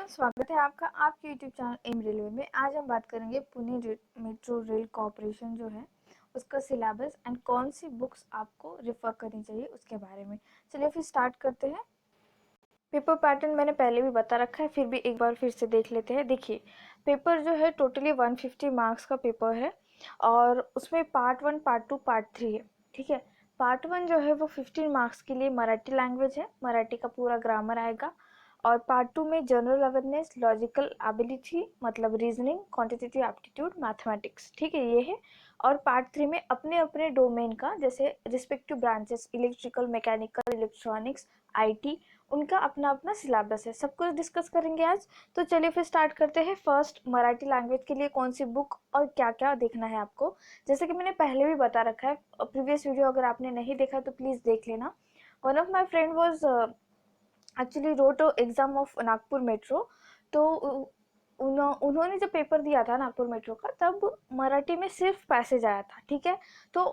Everyone, स्वागत है आपका आपके यूट्यूब चैनल एम रेलवे में। आज हम बात करेंगे पुणे मेट्रो रेल कॉरपोरेशन जो है उसका सिलेबस एंड कौन सी बुक्स आपको रेफर करनी चाहिए उसके बारे में। चलिए फिर स्टार्ट करते हैं। पेपर पैटर्न मैंने पहले भी बता रखा है, फिर भी एक बार फिर से देख लेते हैं। देखिए, पेपर जो है टोटली 150 मार्क्स का पेपर है और उसमें पार्ट 1, पार्ट 2, पार्ट 3 है। ठीक है, पार्ट 1 जो है वो 15 मार्क्स के लिए मराठी लैंग्वेज है, मराठी का पूरा ग्रामर आएगा। और पार्ट 2 में जनरल अवेयरनेस, लॉजिकल एबिलिटी मतलब रीजनिंग, क्वांटिटेटिव एप्टीट्यूड, मैथमेटिक्स। ठीक है, ये है। और पार्ट 3 में अपने अपने डोमेन का, जैसे respective branches electrical, mechanical, electronics, IT, उनका अपना अपना सिलेबस है। सब कुछ डिस्कस करेंगे आज। तो चलिए फिर स्टार्ट करते हैं। फर्स्ट, मराठी लैंग्वेज के लिए कौन सी बुक और क्या क्या देखना है आपको। जैसे कि मैंने पहले भी बता रखा है, प्रीवियस वीडियो अगर आपने नहीं देखा तो प्लीज़ देख लेना। One of my friend was actually road exam of Nagpur metro. तो उन्होंने जब पेपर दिया था नागपुर मेट्रो का, तब मराठी में सिर्फ पैसेज आया था। ठीक है, तो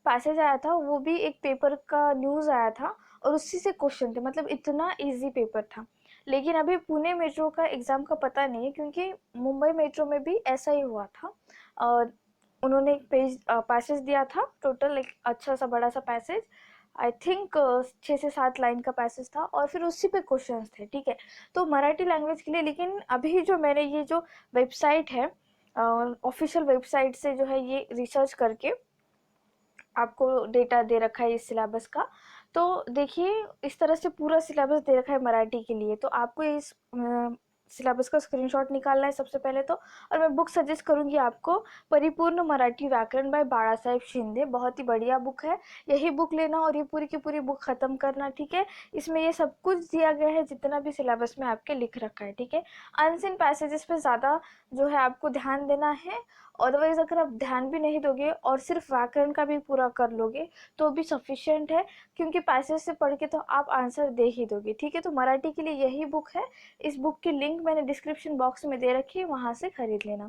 पैसेज आया था, वो भी एक पेपर का न्यूज़ आया था और उसी से क्वेश्चन थे, मतलब इतना इजी पेपर था। लेकिन अभी पुणे मेट्रो का एग्ज़ाम का पता नहीं है, क्योंकि मुंबई मेट्रो में भी ऐसा ही हुआ था। उन्होंने एक पैसेज दिया था, टोटल एक अच्छा सा बड़ा सा पैसेज, आई थिंक 6 से 7 लाइन का पैसेज था और फिर उसी पे क्वेश्चंस थे। ठीक है, तो मराठी लैंग्वेज के लिए। लेकिन अभी जो मैंने ये जो वेबसाइट है, ऑफिशियल वेबसाइट से जो है ये रिसर्च करके आपको डेटा दे रखा है इस सिलेबस का। तो देखिए, इस तरह से पूरा सिलेबस दे रखा है मराठी के लिए। तो आपको इस सिलेबस का स्क्रीनशॉट निकालना है सबसे पहले तो। और मैं बुक सजेस्ट करूंगी आपको, परिपूर्ण मराठी व्याकरण बाय बाळा साहेब शिंदे। बहुत ही बढ़िया बुक है, यही बुक लेना और ये पूरी की पूरी बुक ख़त्म करना। ठीक है, इसमें ये सब कुछ दिया गया है जितना भी सिलेबस में आपके लिख रखा है। ठीक है, अनसीन पैसेजेस पे ज़्यादा जो है आपको ध्यान देना है। अदरवाइज अगर आप ध्यान भी नहीं दोगे और सिर्फ व्याकरण का भी पूरा कर लोगे तो भी सफिशिएंट है, क्योंकि पैसेज से पढ़ के तो आप आंसर दे ही दोगे। ठीक है, तो मराठी के लिए यही बुक है। इस बुक की लिंक मैंने डिस्क्रिप्शन बॉक्स में दे रखी है, वहाँ से खरीद लेना।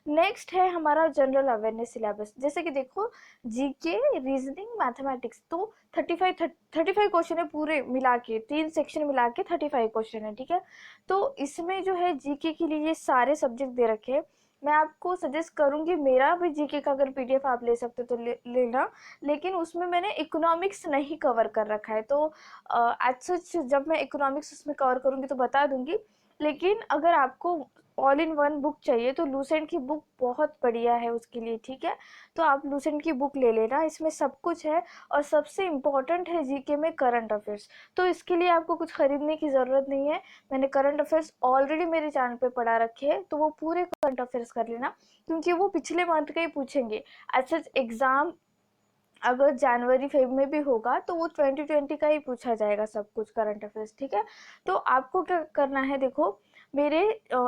नेक्स्ट है हमारा जनरल अवेयरनेस सिलेबस। जैसे कि देखो, जीके, रीजनिंग, मैथमेटिक्स, तो 35 क्वेश्चन है पूरे मिला के, 3 सेक्शन मिला के 35 क्वेश्चन है। ठीक है, तो इसमें जो है जीके के लिए ये सारे सब्जेक्ट दे रखे हैं। मैं आपको सजेस्ट करूंगी, मेरा भी जीके का अगर पीडीएफ आप ले सकते तो लेना। लेकिन उसमें मैंने इकोनॉमिक्स नहीं कवर कर रखा है, तो एज सच जब मैं इकोनॉमिक्स उसमें कवर करूंगी तो बता दूंगी। लेकिन अगर आपको ऑल इन वन बुक चाहिए तो लूसेंट की बुक बहुत बढ़िया है उसके लिए। ठीक है, तो आप लूसेंट की बुक ले लेना, इसमें सब कुछ है। और सबसे इम्पोर्टेंट है जीके में करंट अफेयर्स, तो इसके लिए आपको कुछ खरीदने की ज़रूरत नहीं है। मैंने करंट अफेयर्स ऑलरेडी मेरे चैनल पे पढ़ा रखे हैं, तो वो पूरे करंट अफेयर्स कर लेना, क्योंकि वो पिछले मंथ का ही पूछेंगे। ऐसा एग्ज़ाम अगर जनवरी फेब में भी होगा तो वो 2020 का ही पूछा जाएगा सब कुछ करंट अफेयर्स। ठीक है, तो आपको क्या करना है, देखो मेरे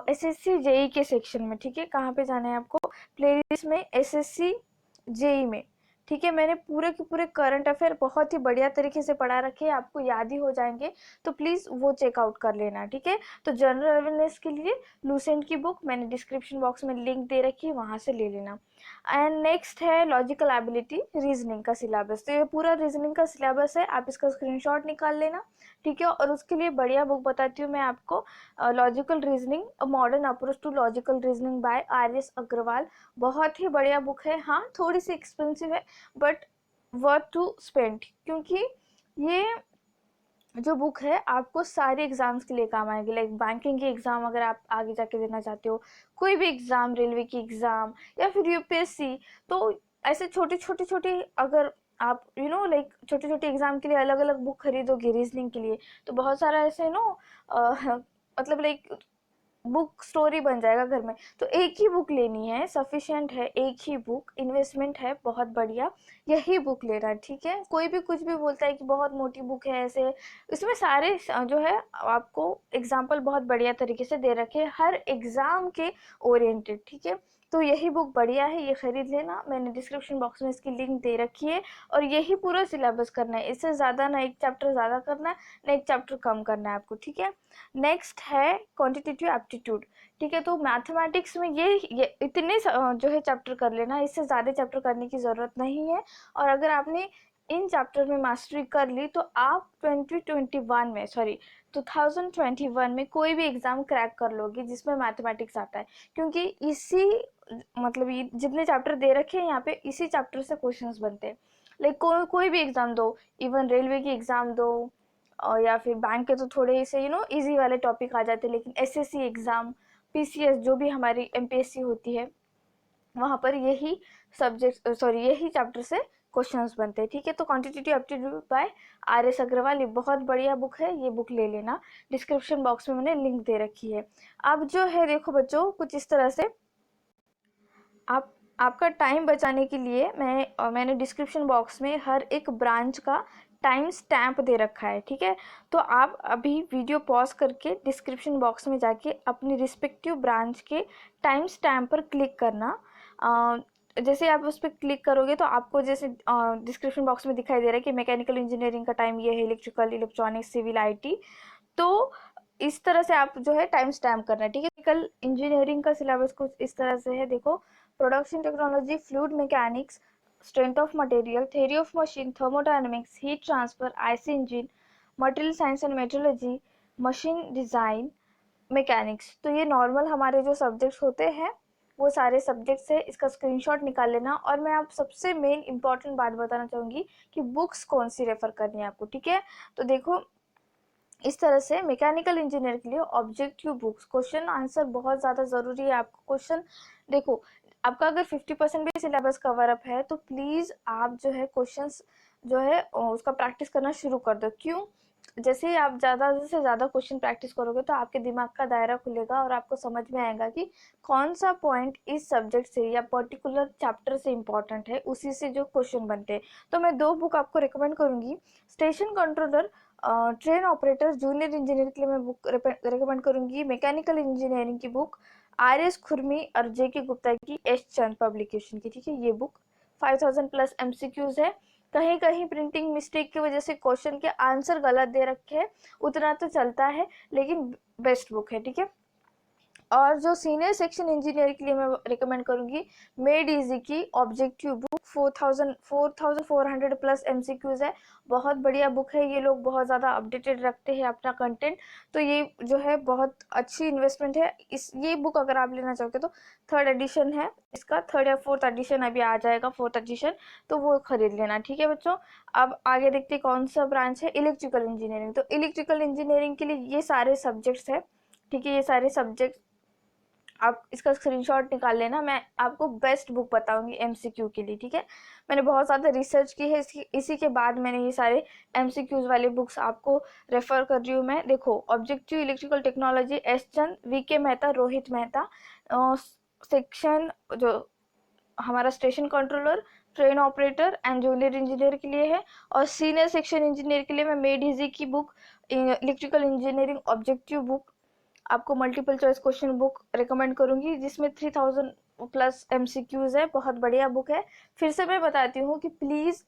एसएससी जेई के सेक्शन में। ठीक है, कहाँ पे जाना है आपको, प्लेलिस्ट में एसएससी जेई में। ठीक है, मैंने पूरे के पूरे करंट अफेयर बहुत ही बढ़िया तरीके से पढ़ा रखे हैं, आपको याद ही हो जाएंगे, तो प्लीज़ वो चेकआउट कर लेना। ठीक है, तो जनरल अवेयरनेस के लिए लूसेंट की बुक मैंने डिस्क्रिप्शन बॉक्स में लिंक दे रखी है, वहाँ से ले लेना। एंड नेक्स्ट है लॉजिकल एबिलिटी, रीजनिंग का सिलेबस। तो ये पूरा रीजनिंग का सिलेबस है, आप इसका स्क्रीनशॉट निकाल लेना। ठीक है, और उसके लिए बढ़िया बुक बताती हूँ मैं आपको, logical reasoning, a modern approach to logical reasoning by R S. Agarwal. बहुत ही बढ़िया बुक है। हाँ, थोड़ी सी एक्सपेंसिव है बट वर्थ टू स्पेंड, क्योंकि ये जो बुक है आपको सारे एग्जाम्स के लिए काम आएगी। लाइक बैंकिंग की एग्ज़ाम अगर आप आगे जाके देना चाहते हो, कोई भी एग्ज़ाम, रेलवे की एग्ज़ाम या फिर यूपीएससी, तो ऐसे छोटे अगर आप लाइक छोटे छोटे एग्ज़ाम के लिए अलग अलग बुक खरीदोगे रीजनिंग के लिए, तो बहुत सारा ऐसे मतलब लाइक बुक स्टोरी बन जाएगा घर में। तो एक ही बुक लेनी है, सफिशिएंट है, एक ही बुक, इन्वेस्टमेंट है बहुत बढ़िया, यही बुक लेना है। ठीक है, कोई भी कुछ भी बोलता है कि बहुत मोटी बुक है ऐसे, इसमें सारे जो है आपको एग्जाम्पल बहुत बढ़िया तरीके से दे रखे हैं हर एग्जाम के ओरिएंटेड। ठीक है, तो यही बुक बढ़िया है, ये खरीद लेना, मैंने डिस्क्रिप्शन बॉक्स में इसकी लिंक दे रखी है। और यही पूरा सिलेबस करना है, इससे ज़्यादा ना एक चैप्टर ज़्यादा करना है ना एक चैप्टर कम करना है आपको। ठीक है, नेक्स्ट है क्वांटिटेटिव एप्टीट्यूड। ठीक है, तो मैथमेटिक्स में ये इतने जो है चैप्टर कर लेना, इससे ज़्यादा चैप्टर करने की ज़रूरत नहीं है। और अगर आपने इन चैप्टर में मास्टरी कर ली तो आप 2021 में कोई भी एग्ज़ाम क्रैक कर लोगे जिसमें मैथमेटिक्स आता है, क्योंकि इसी मतलब ये जितने चैप्टर दे रखे हैं यहाँ पे इसी चैप्टर से क्वेश्चंस बनते हैं। लाइक कोई भी एग्ज़ाम दो, इवन रेलवे की एग्ज़ाम दो और या फिर बैंक के तो थोड़े से इजी वाले टॉपिक आ जाते हैं, लेकिन एसएससी एग्ज़ाम, पीसीएस जो भी हमारी एमपीएससी होती है वहाँ पर यही चैप्टर से क्वेश्चंस बनते हैं। ठीक है, तो quantitative aptitude by R S. Agarwal, ये बहुत बढ़िया बुक है, ये बुक ले लेना। डिस्क्रिप्शन बॉक्स में मैंने लिंक दे रखी है। अब जो है देखो बच्चों, कुछ इस तरह से आपका टाइम बचाने के लिए मैंने डिस्क्रिप्शन बॉक्स में हर एक ब्रांच का टाइम स्टैम्प दे रखा है। ठीक है, तो आप अभी वीडियो पॉज करके डिस्क्रिप्शन बॉक्स में जाके अपनी रिस्पेक्टिव ब्रांच के टाइम स्टैम्प पर क्लिक करना। जैसे आप उस पर क्लिक करोगे तो आपको जैसे डिस्क्रिप्शन बॉक्स में दिखाई दे रहा है कि मैकेनिकल इंजीनियरिंग का टाइम ये है, इलेक्ट्रिकल, इलेक्ट्रॉनिक्स, सिविल, आईटी। तो इस तरह से आप जो है टाइम स्टैम्प करना है। ठीक है, कल इंजीनियरिंग का सिलेबस कुछ इस तरह से है, देखो। Production technology, fluid mechanics, strength of material, theory of machine, thermodynamics, heat transfer, IC engine, material science and metrology, machine design, mechanics. तो ये नॉर्मल हमारे जो सब्जेक्ट्स होते हैं वो सारे सब्जेक्ट्स है। इसका स्क्रीनशॉट निकाल लेना। और मैं आप सबसे मेन इंपॉर्टेंट बात बताना चाहूँगी कि बुक्स कौन सी रेफ़र करनी है आपको। ठीक है, तो देखो इस तरह से मैकेनिकल इंजीनियर के लिए ऑब्जेक्टिव बुक्स, क्वेश्चन आंसर बहुत ज़्यादा ज़रूरी है। आपको क्वेश्चन देखो, आपका अगर 50% भी सिलेबस कवर अप है तो प्लीज़ आप जो है क्वेश्चंस जो है उसका प्रैक्टिस करना शुरू कर दो। क्यों? जैसे ही आप ज़्यादा से ज़्यादा क्वेश्चन प्रैक्टिस करोगे तो आपके दिमाग का दायरा खुलेगा और आपको समझ में आएगा कि कौन सा पॉइंट इस सब्जेक्ट से या पर्टिकुलर चैप्टर से इम्पॉर्टेंट है, उसी से जो क्वेश्चन बनते हैं। तो मैं 2 बुक आपको रिकमेंड करूँगी। Station controller, train operator junior engineer के लिए मैं बुक रिकमेंड करूँगी। मैकेनिकल इंजीनियरिंग की बुक आर.एस. खुरमी और जे.के. गुप्ता की एस चंद पब्लिकेशन की। ठीक है, ये बुक 5000+ एमसीक्यूज है। कहीं कहीं प्रिंटिंग मिस्टेक की वजह से क्वेश्चन के आंसर गलत दे रखे हैं, उतना तो चलता है, लेकिन बेस्ट बुक है। ठीक है, और जो सीनियर सेक्शन इंजीनियर के लिए मैं रिकमेंड करूँगी मेड इजी की ऑब्जेक्टिव बुक, 4400+ एमसीक्यूज है। बहुत बढ़िया बुक है, ये लोग बहुत ज़्यादा अपडेटेड रखते हैं अपना कंटेंट, तो ये जो है बहुत अच्छी इन्वेस्टमेंट है। ये बुक अगर आप लेना चाहोगे तो 3rd एडिशन है इसका, 3rd या 4th एडिशन अभी आ जाएगा, 4th एडिशन, तो वो खरीद लेना। ठीक है बच्चों, अब आगे देखते हैं कौन सा ब्रांच है, इलेक्ट्रिकल इंजीनियरिंग। तो इलेक्ट्रिकल इंजीनियरिंग के लिए ये सारे सब्जेक्ट्स है। ठीक है, ये सारे सब्जेक्ट आप इसका स्क्रीनशॉट निकाल लेना। मैं आपको बेस्ट बुक बताऊंगी एमसीक्यू के लिए। ठीक है, मैंने बहुत ज़्यादा रिसर्च की है, इसी के बाद मैंने ये सारे एमसीक्यूज वाले बुक्स आपको रेफर कर रही हूँ मैं। देखो, ऑब्जेक्टिव इलेक्ट्रिकल टेक्नोलॉजी एस चंद, वीके मेहता, रोहित मेहता। सेक्शन जो हमारा station controller, train operator and junior engineer के लिए है। और सीनियर सेक्शन इंजीनियर के लिए मैं मेड इजी की book, electrical engineering objective book, आपको multiple choice question book recommend करूंगी जिसमें 3000+ एमसीक्यूज है। बहुत बढ़िया बुक है। फिर से मैं बताती हूँ कि प्लीज़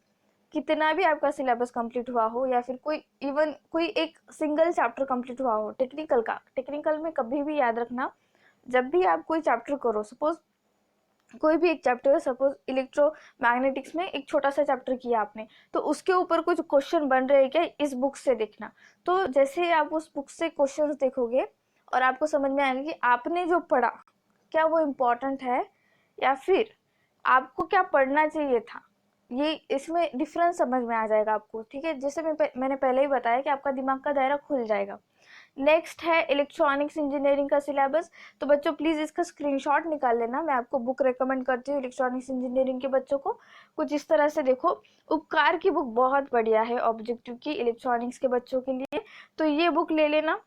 कितना भी आपका सिलेबस कंप्लीट हुआ हो या फिर कोई एक सिंगल चैप्टर कंप्लीट हुआ हो टेक्निकल में, कभी भी याद रखना, जब भी आप कोई चैप्टर करो, सपोज कोई भी एक चैप्टर, सपोज इलेक्ट्रोमैग्नेटिक्स में एक छोटा सा चैप्टर किया आपने, तो उसके ऊपर कुछ क्वेश्चन बन रहे हैं क्या, इस बुक से देखना। तो जैसे ही आप उस बुक से क्वेश्चंस देखोगे और आपको समझ में आएगा कि आपने जो पढ़ा क्या वो इम्पोर्टेंट है या फिर आपको क्या पढ़ना चाहिए था, ये इसमें डिफरेंस समझ में आ जाएगा आपको। ठीक है, जैसे मैंने पहले ही बताया कि आपका दिमाग का दायरा खुल जाएगा। नेक्स्ट है इलेक्ट्रॉनिक्स इंजीनियरिंग का सिलेबस। तो बच्चों प्लीज़ इसका स्क्रीनशॉट निकाल लेना। मैं आपको बुक रेकमेंड करती हूँ इलेक्ट्रॉनिक्स इंजीनियरिंग के बच्चों को। कुछ इस तरह से देखो, उपकार की बुक बहुत बढ़िया है ऑब्जेक्टिव की, इलेक्ट्रॉनिक्स के बच्चों के लिए, तो ये बुक ले लेना।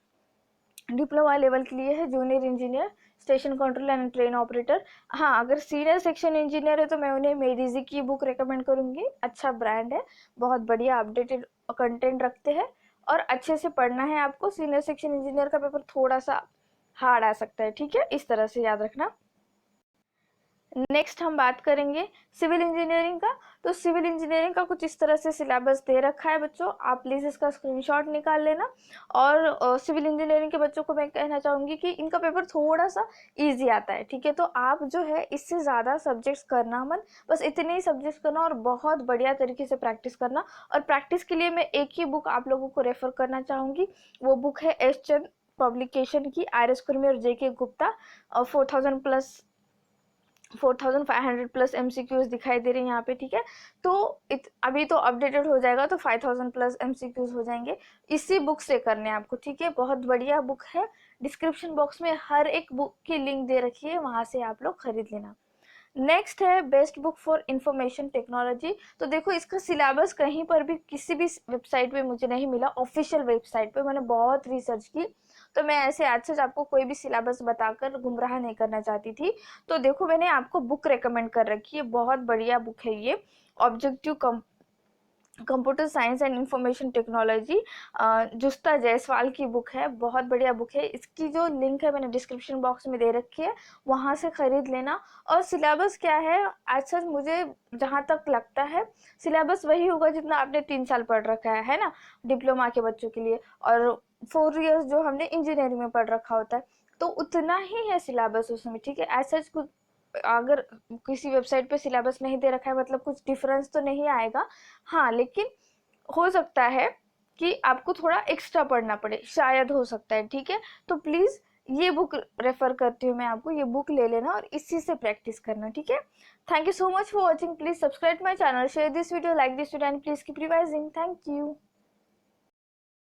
डिप्लोमा लेवल के लिए है, junior engineer, station control and train operator. हाँ, अगर सीनियर सेक्शन इंजीनियर है तो मैं उन्हें मेडिजी की बुक रेकमेंड करूँगी। अच्छा ब्रांड है, बहुत बढ़िया अपडेटेड कंटेंट रखते हैं और अच्छे से पढ़ना है आपको। सीनियर सेक्शन इंजीनियर का पेपर थोड़ा सा हार्ड आ सकता है। ठीक है, इस तरह से याद रखना। नेक्स्ट हम बात करेंगे सिविल इंजीनियरिंग का। तो सिविल इंजीनियरिंग का कुछ इस तरह से सिलेबस दे रखा है बच्चों, आप प्लीज़ इसका स्क्रीनशॉट निकाल लेना। और सिविल इंजीनियरिंग के बच्चों को मैं कहना चाहूँगी कि इनका पेपर थोड़ा सा ईजी आता है, ठीक है। तो आप जो है इससे ज़्यादा सब्जेक्ट्स करना मत, बस इतने ही सब्जेक्ट्स करना और बहुत बढ़िया तरीके से प्रैक्टिस करना। और प्रैक्टिस के लिए मैं एक ही बुक आप लोगों को रेफ़र करना चाहूँगी, वो बुक है एस चंद पब्लिकेशन की, आर.एस. कुर्मी और जे.के. गुप्ता। 4500 प्लस MCQs दिखाई दे रहे हैं यहाँ पे, ठीक है। तो अभी तो अपडेटेड हो जाएगा तो 5000 प्लस MCQs हो जाएंगे। इसी बुक से करने हैं आपको, ठीक है। बहुत बढ़िया बुक है, डिस्क्रिप्शन बॉक्स में हर एक बुक की लिंक दे रखी है, वहाँ से आप लोग खरीद लेना। नेक्स्ट है best book for information technology. तो देखो इसका सिलेबस कहीं पर भी किसी भी वेबसाइट पे मुझे नहीं मिला, ऑफिशियल वेबसाइट पे मैंने बहुत रिसर्च की, तो मैं ऐसे आज से आपको कोई भी सिलेबस बताकर गुमराह नहीं करना चाहती थी। तो देखो मैंने आपको बुक रेकमेंड कर रखी है, बहुत बढ़िया बुक है ये, objective computer science and information technology, Justa Jaiswal की बुक है, बहुत बढ़िया बुक है। इसकी जो लिंक है मैंने डिस्क्रिप्शन बॉक्स में दे रखी है, वहाँ से खरीद लेना। और सिलेबस क्या है, आज सच मुझे जहाँ तक लगता है सिलेबस वही होगा जितना आपने 3 साल पढ़ रखा है ना, डिप्लोमा के बच्चों के लिए, और 4 इयर्स जो हमने इंजीनियरिंग में पढ़ रखा होता है, तो उतना ही है सिलेबस उसमें, ठीक है। आज सच कुछ अगर किसी वेबसाइट पे सिलेबस नहीं दे रखा है मतलब कुछ डिफरेंस तो नहीं आएगा, हाँ, लेकिन हो सकता है कि आपको थोड़ा एक्स्ट्रा पढ़ना पड़े, शायद हो सकता है, ठीक है। तो प्लीज़ ये बुक रेफर करती हूँ मैं आपको, ये बुक ले लेना और इसी से प्रैक्टिस करना, ठीक है। Thank you so much for watching, please subscribe my channel, share this video, like this video and please keep revising. Thank you.